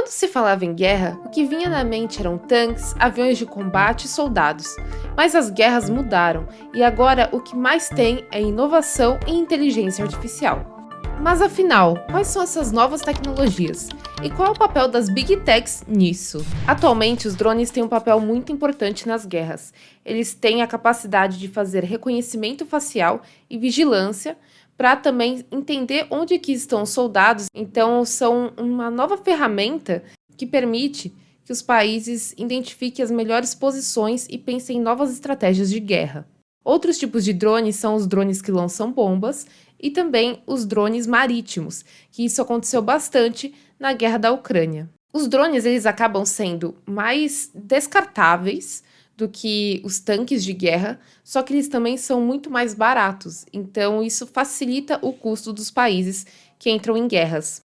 Quando se falava em guerra, o que vinha na mente eram tanques, aviões de combate e soldados. Mas as guerras mudaram e agora o que mais tem é inovação e inteligência artificial. Mas afinal, quais são essas novas tecnologias? E qual é o papel das Big Techs nisso? Atualmente, os drones têm um papel muito importante nas guerras. Eles têm a capacidade de fazer reconhecimento facial e vigilância para também entender onde que estão os soldados. Então, são uma nova ferramenta que permite que os países identifiquem as melhores posições e pensem em novas estratégias de guerra. Outros tipos de drones são os drones que lançam bombas e também os drones marítimos, que isso aconteceu bastante na guerra da Ucrânia. Os drones eles acabam sendo mais descartáveis do que os tanques de guerra, só que eles também são muito mais baratos, então isso facilita o custo dos países que entram em guerras.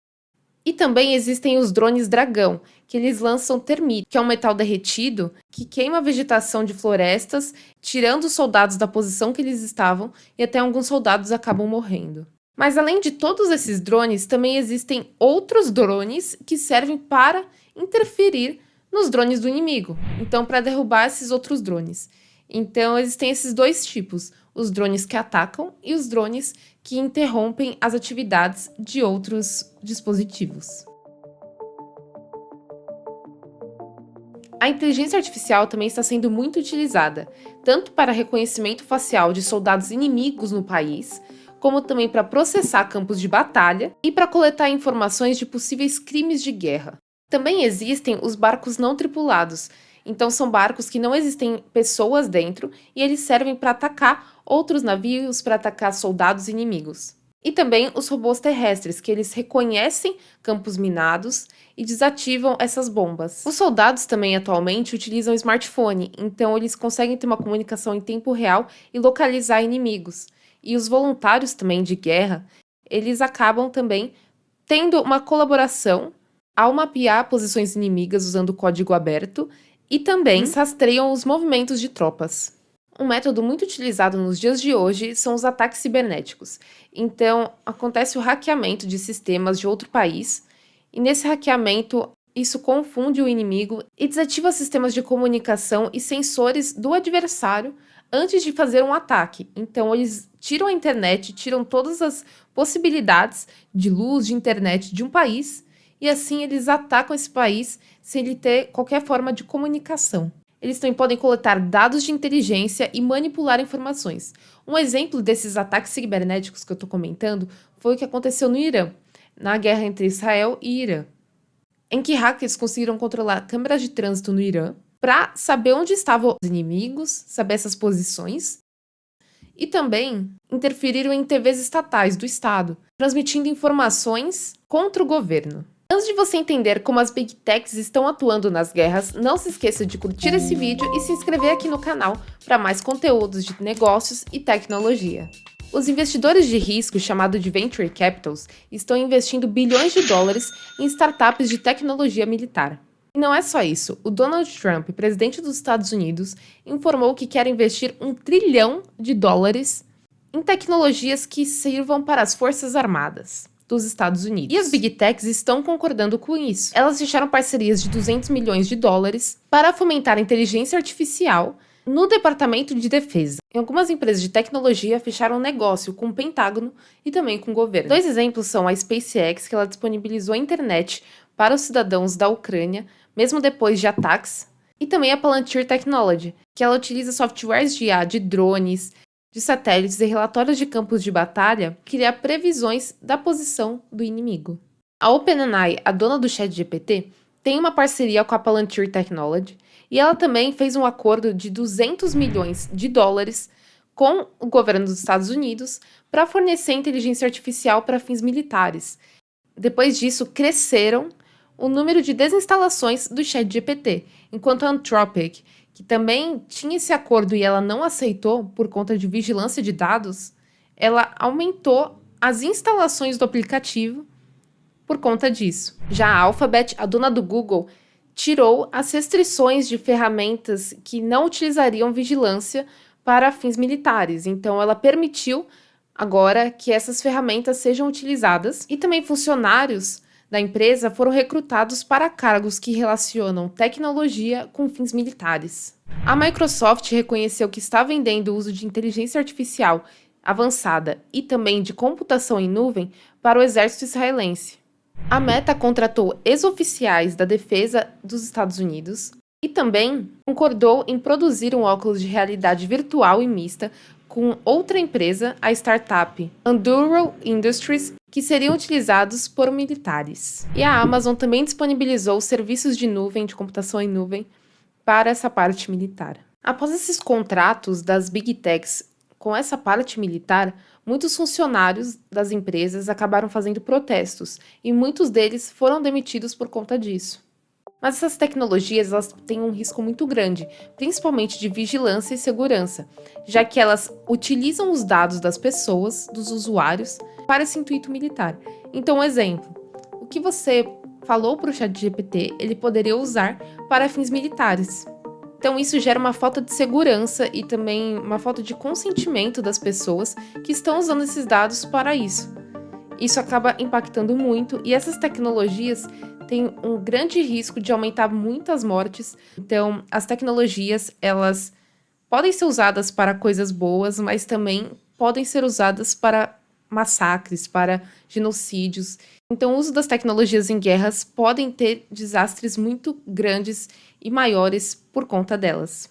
E também existem os drones dragão, que eles lançam termite, que é um metal derretido que queima a vegetação de florestas, tirando os soldados da posição que eles estavam, e até alguns soldados acabam morrendo. Mas além de todos esses drones, também existem outros drones que servem para interferir nos drones do inimigo, então para derrubar esses outros drones. Então existem esses dois tipos, os drones que atacam e os drones que interrompem as atividades de outros dispositivos. A inteligência artificial também está sendo muito utilizada, tanto para reconhecimento facial de soldados inimigos no país, como também para processar campos de batalha e para coletar informações de possíveis crimes de guerra. Também existem os barcos não tripulados, então são barcos que não existem pessoas dentro e eles servem para atacar outros navios, para atacar soldados inimigos. E também os robôs terrestres, que eles reconhecem campos minados e desativam essas bombas. Os soldados também atualmente utilizam smartphone, então eles conseguem ter uma comunicação em tempo real e localizar inimigos. E os voluntários também de guerra, eles acabam também tendo uma colaboração ao mapear posições inimigas usando código aberto e também rastreiam os movimentos de tropas. Um método muito utilizado nos dias de hoje são os ataques cibernéticos. Então, acontece o hackeamento de sistemas de outro país, e nesse hackeamento, isso confunde o inimigo e desativa sistemas de comunicação e sensores do adversário antes de fazer um ataque. Então, eles tiram a internet, tiram todas as possibilidades de luz, de internet de um país, e assim eles atacam esse país sem ele ter qualquer forma de comunicação. Eles também podem coletar dados de inteligência e manipular informações. Um exemplo desses ataques cibernéticos que eu estou comentando foi o que aconteceu no Irã, na guerra entre Israel e Irã, em que hackers conseguiram controlar câmeras de trânsito no Irã para saber onde estavam os inimigos, saber essas posições, e também interferiram em TVs estatais do estado, transmitindo informações contra o governo. Antes de você entender como as Big Techs estão atuando nas guerras, não se esqueça de curtir esse vídeo e se inscrever aqui no canal para mais conteúdos de negócios e tecnologia. Os investidores de risco, chamado de Venture Capitals, estão investindo bilhões de dólares em startups de tecnologia militar. E não é só isso, o Donald Trump, presidente dos Estados Unidos, informou que quer investir $1 trilhão em tecnologias que sirvam para as Forças Armadas dos Estados Unidos. E as Big Techs estão concordando com isso. Elas fecharam parcerias de $200 milhões para fomentar a inteligência artificial no Departamento de Defesa. E algumas empresas de tecnologia fecharam um negócio com o Pentágono e também com o governo. Dois exemplos são a SpaceX, que ela disponibilizou a internet para os cidadãos da Ucrânia, mesmo depois de ataques, e também a Palantir Technology, que ela utiliza softwares de IA de drones, de satélites e relatórios de campos de batalha para criar previsões da posição do inimigo. A OpenAI, a dona do ChatGPT, tem uma parceria com a Palantir Technology e ela também fez um acordo de $200 milhões com o governo dos Estados Unidos para fornecer inteligência artificial para fins militares. Depois disso, cresceram o número de desinstalações do ChatGPT, enquanto a Anthropic, que também tinha esse acordo e ela não aceitou por conta de vigilância de dados, ela aumentou as instalações do aplicativo por conta disso. Já a Alphabet, a dona do Google, tirou as restrições de ferramentas que não utilizariam vigilância para fins militares. Então, ela permitiu agora que essas ferramentas sejam utilizadas e também funcionários da empresa foram recrutados para cargos que relacionam tecnologia com fins militares. A Microsoft reconheceu que está vendendo o uso de inteligência artificial avançada e também de computação em nuvem para o exército israelense. A Meta contratou ex-oficiais da defesa dos Estados Unidos e também concordou em produzir um óculos de realidade virtual e mista com outra empresa, a startup Anduril Industries, que seriam utilizados por militares. E a Amazon também disponibilizou serviços de nuvem, de computação em nuvem, para essa parte militar. Após esses contratos das Big Techs com essa parte militar, muitos funcionários das empresas acabaram fazendo protestos e muitos deles foram demitidos por conta disso. Mas essas tecnologias elas têm um risco muito grande, principalmente de vigilância e segurança, já que elas utilizam os dados das pessoas, dos usuários, para esse intuito militar. Então, um exemplo, o que você falou para o ChatGPT, ele poderia usar para fins militares. Então, isso gera uma falta de segurança e também uma falta de consentimento das pessoas que estão usando esses dados para isso. Isso acaba impactando muito e essas tecnologias têm um grande risco de aumentar muitas mortes. Então, as tecnologias, elas podem ser usadas para coisas boas, mas também podem ser usadas para massacres, para genocídios. Então, o uso das tecnologias em guerras podem ter desastres muito grandes e maiores por conta delas.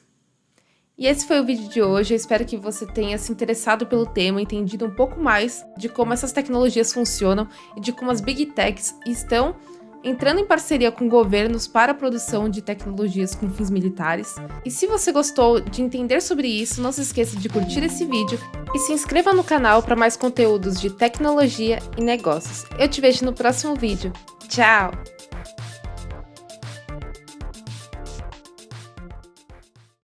E esse foi o vídeo de hoje, eu espero que você tenha se interessado pelo tema, entendido um pouco mais de como essas tecnologias funcionam e de como as Big Techs estão entrando em parceria com governos para a produção de tecnologias com fins militares. E se você gostou de entender sobre isso, não se esqueça de curtir esse vídeo e se inscreva no canal para mais conteúdos de tecnologia e negócios. Eu te vejo no próximo vídeo. Tchau!